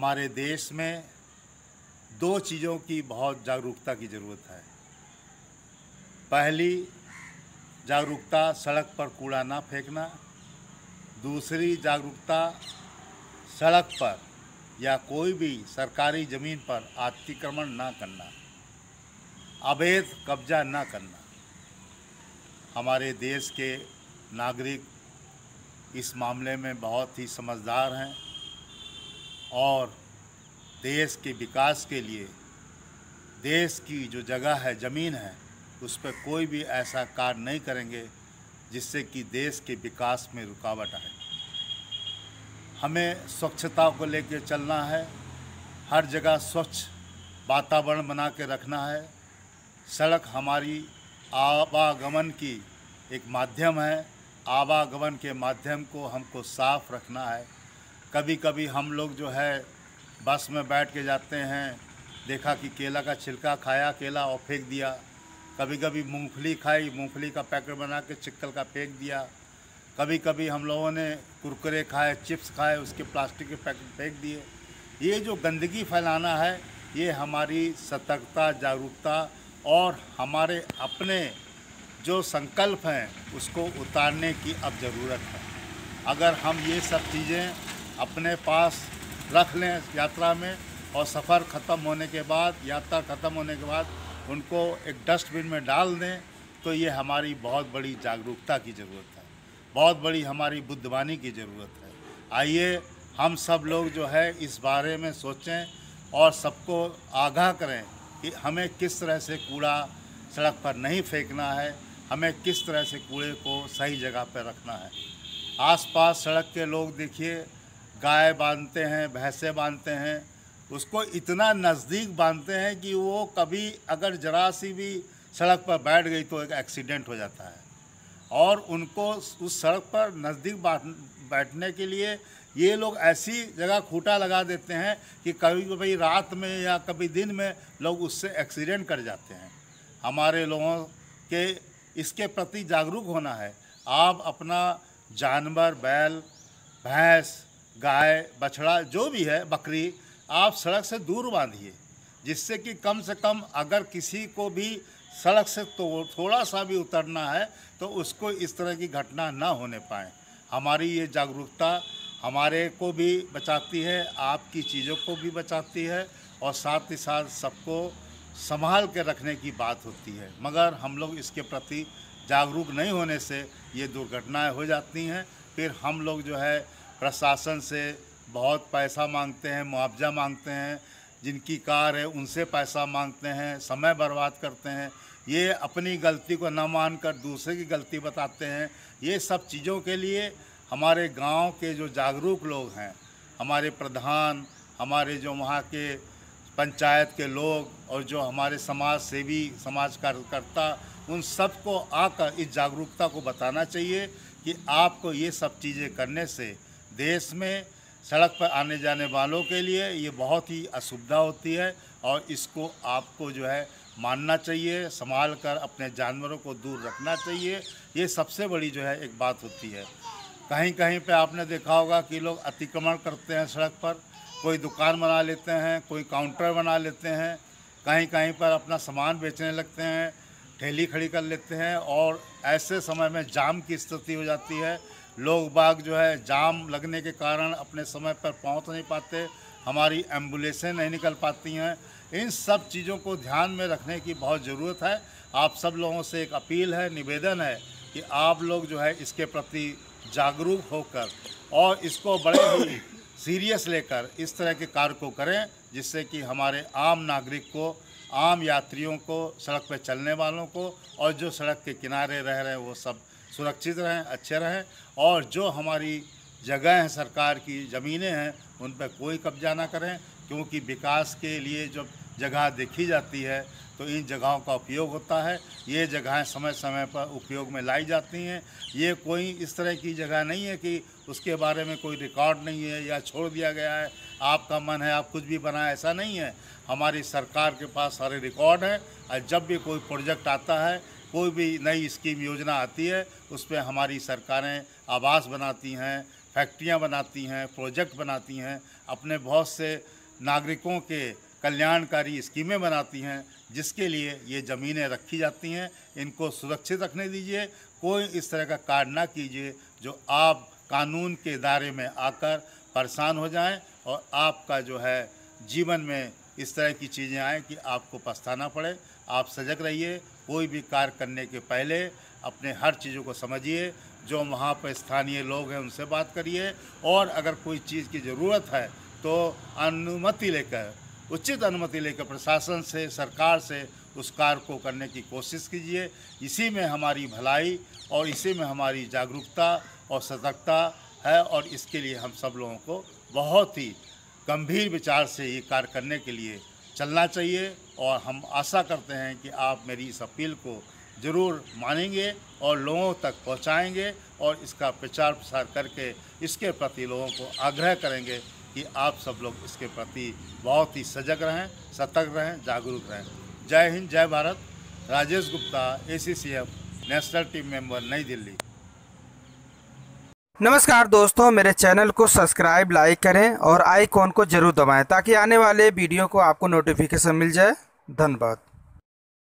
हमारे देश में दो चीज़ों की बहुत जागरूकता की ज़रूरत है। पहली जागरूकता सड़क पर कूड़ा ना फेंकना, दूसरी जागरूकता सड़क पर या कोई भी सरकारी ज़मीन पर अतिक्रमण ना करना, अवैध कब्जा ना करना। हमारे देश के नागरिक इस मामले में बहुत ही समझदार हैं और देश के विकास के लिए देश की जो जगह है, ज़मीन है, उस पर कोई भी ऐसा कार्य नहीं करेंगे जिससे कि देश के विकास में रुकावट आए। हमें स्वच्छता को लेकर चलना है, हर जगह स्वच्छ वातावरण बना के रखना है। सड़क हमारी आवागमन की एक माध्यम है, आवागमन के माध्यम को हमको साफ रखना है। कभी कभी हम लोग जो है बस में बैठ के जाते हैं, देखा कि केला का छिलका खाया केला और फेंक दिया। कभी कभी मूंगफली खाई, मूंगफली का पैकेट बना के चिक्कल का फेंक दिया। कभी कभी हम लोगों ने कुरकुरे खाए, चिप्स खाए, उसके प्लास्टिक के पैकेट फेंक दिए। ये जो गंदगी फैलाना है, ये हमारी सतर्कता, जागरूकता और हमारे अपने जो संकल्प हैं उसको उतारने की अब ज़रूरत है। अगर हम ये सब चीज़ें अपने पास रख लें यात्रा में और सफ़र ख़त्म होने के बाद, यात्रा ख़त्म होने के बाद उनको एक डस्टबिन में डाल दें, तो ये हमारी बहुत बड़ी जागरूकता की ज़रूरत है, बहुत बड़ी हमारी बुद्धिमानी की ज़रूरत है। आइए हम सब लोग जो है इस बारे में सोचें और सबको आगाह करें कि हमें किस तरह से कूड़ा सड़क पर नहीं फेंकना है, हमें किस तरह से कूड़े को सही जगह पर रखना है। आसपास सड़क के लोग देखिए, गाय बांधते हैं, भैंसें बांधते हैं, उसको इतना नज़दीक बांधते हैं कि वो कभी अगर ज़रा सी भी सड़क पर बैठ गई तो एक एक्सीडेंट हो जाता है। और उनको उस सड़क पर नज़दीक बैठने के लिए ये लोग ऐसी जगह खूंटा लगा देते हैं कि कभी कभी रात में या कभी दिन में लोग उससे एक्सीडेंट कर जाते हैं। हमारे लोगों के इसके प्रति जागरूक होना है। आप अपना जानवर, बैल, भैंस, गाय, बछड़ा जो भी है, बकरी, आप सड़क से दूर बांधिए, जिससे कि कम से कम अगर किसी को भी सड़क से तो थोड़ा सा भी उतरना है तो उसको इस तरह की घटना ना होने पाए। हमारी ये जागरूकता हमारे को भी बचाती है, आपकी चीज़ों को भी बचाती है और साथ ही साथ सबको संभाल के रखने की बात होती है। मगर हम लोग इसके प्रति जागरूक नहीं होने से ये दुर्घटनाएं हो जाती हैं। फिर हम लोग जो है प्रशासन से बहुत पैसा मांगते हैं, मुआवजा मांगते हैं, जिनकी कार है उनसे पैसा मांगते हैं, समय बर्बाद करते हैं। ये अपनी गलती को न मानकर दूसरे की गलती बताते हैं। ये सब चीज़ों के लिए हमारे गांव के जो जागरूक लोग हैं, हमारे प्रधान, हमारे जो वहाँ के पंचायत के लोग और जो हमारे समाज सेवी, समाज कार्यकर्ता, उन सबको आकर इस जागरूकता को बताना चाहिए कि आपको ये सब चीज़ें करने से देश में सड़क पर आने जाने वालों के लिए ये बहुत ही असुविधा होती है और इसको आपको जो है मानना चाहिए, संभाल कर अपने जानवरों को दूर रखना चाहिए। ये सबसे बड़ी जो है एक बात होती है। कहीं कहीं पे आपने देखा होगा कि लोग अतिक्रमण करते हैं सड़क पर, कोई दुकान बना लेते हैं, कोई काउंटर बना लेते हैं, कहीं कहीं पर अपना सामान बेचने लगते हैं, ठेली खड़ी कर लेते हैं और ऐसे समय में जाम की स्थिति हो जाती है। लोग बाग जो है जाम लगने के कारण अपने समय पर पहुंच नहीं पाते, हमारी एम्बुलेंसें नहीं निकल पाती हैं। इन सब चीज़ों को ध्यान में रखने की बहुत ज़रूरत है। आप सब लोगों से एक अपील है, निवेदन है कि आप लोग जो है इसके प्रति जागरूक होकर और इसको बड़े ही सीरियस लेकर इस तरह के कार्य को करें, जिससे कि हमारे आम नागरिक को, आम यात्रियों को, सड़क पर चलने वालों को और जो सड़क के किनारे रह रहे हैं वो सब सुरक्षित रहें, अच्छे रहें। और जो हमारी जगह हैं, सरकार की ज़मीनें हैं, उन पर कोई कब्जा ना करें, क्योंकि विकास के लिए जब जगह देखी जाती है तो इन जगहों का उपयोग होता है। ये जगहें समय समय पर उपयोग में लाई जाती हैं। ये कोई इस तरह की जगह नहीं है कि उसके बारे में कोई रिकॉर्ड नहीं है या छोड़ दिया गया है, आपका मन है आप कुछ भी बनाएं, ऐसा नहीं है। हमारी सरकार के पास सारे रिकॉर्ड हैं और जब भी कोई प्रोजेक्ट आता है, कोई भी नई स्कीम योजना आती है, उस पर हमारी सरकारें आवास बनाती हैं, फैक्ट्रियां बनाती हैं, प्रोजेक्ट बनाती हैं, अपने बहुत से नागरिकों के कल्याणकारी स्कीमें बनाती हैं, जिसके लिए ये ज़मीनें रखी जाती हैं। इनको सुरक्षित रखने दीजिए, कोई इस तरह का कार्य ना कीजिए जो आप कानून के दायरे में आकर परेशान हो जाएं और आपका जो है जीवन में इस तरह की चीज़ें आएँ कि आपको पछताना पड़े। आप सजग रहिए, कोई भी कार्य करने के पहले अपने हर चीज़ों को समझिए, जो वहाँ पर स्थानीय लोग हैं उनसे बात करिए, और अगर कोई चीज़ की ज़रूरत है तो अनुमति लेकर, उचित अनुमति लेकर प्रशासन से, सरकार से उस कार्य को करने की कोशिश कीजिए। इसी में हमारी भलाई और इसी में हमारी जागरूकता और सतर्कता है, और इसके लिए हम सब लोगों को बहुत ही गंभीर विचार से ये कार्य करने के लिए चलना चाहिए। और हम आशा करते हैं कि आप मेरी इस अपील को ज़रूर मानेंगे और लोगों तक पहुंचाएंगे, और इसका प्रचार प्रसार करके इसके प्रति लोगों को आग्रह करेंगे कि आप सब लोग इसके प्रति बहुत ही सजग रहें, सतर्क रहें, जागरूक रहें। जय हिंद, जय Bharat. Rajesh Gupta, ACCF national team member, नई दिल्ली। नमस्कार दोस्तों, मेरे चैनल को सब्सक्राइब, लाइक करें और आइकॉन को जरूर दबाएं ताकि आने वाले वीडियो को आपको नोटिफिकेशन मिल जाए। धन्यवाद।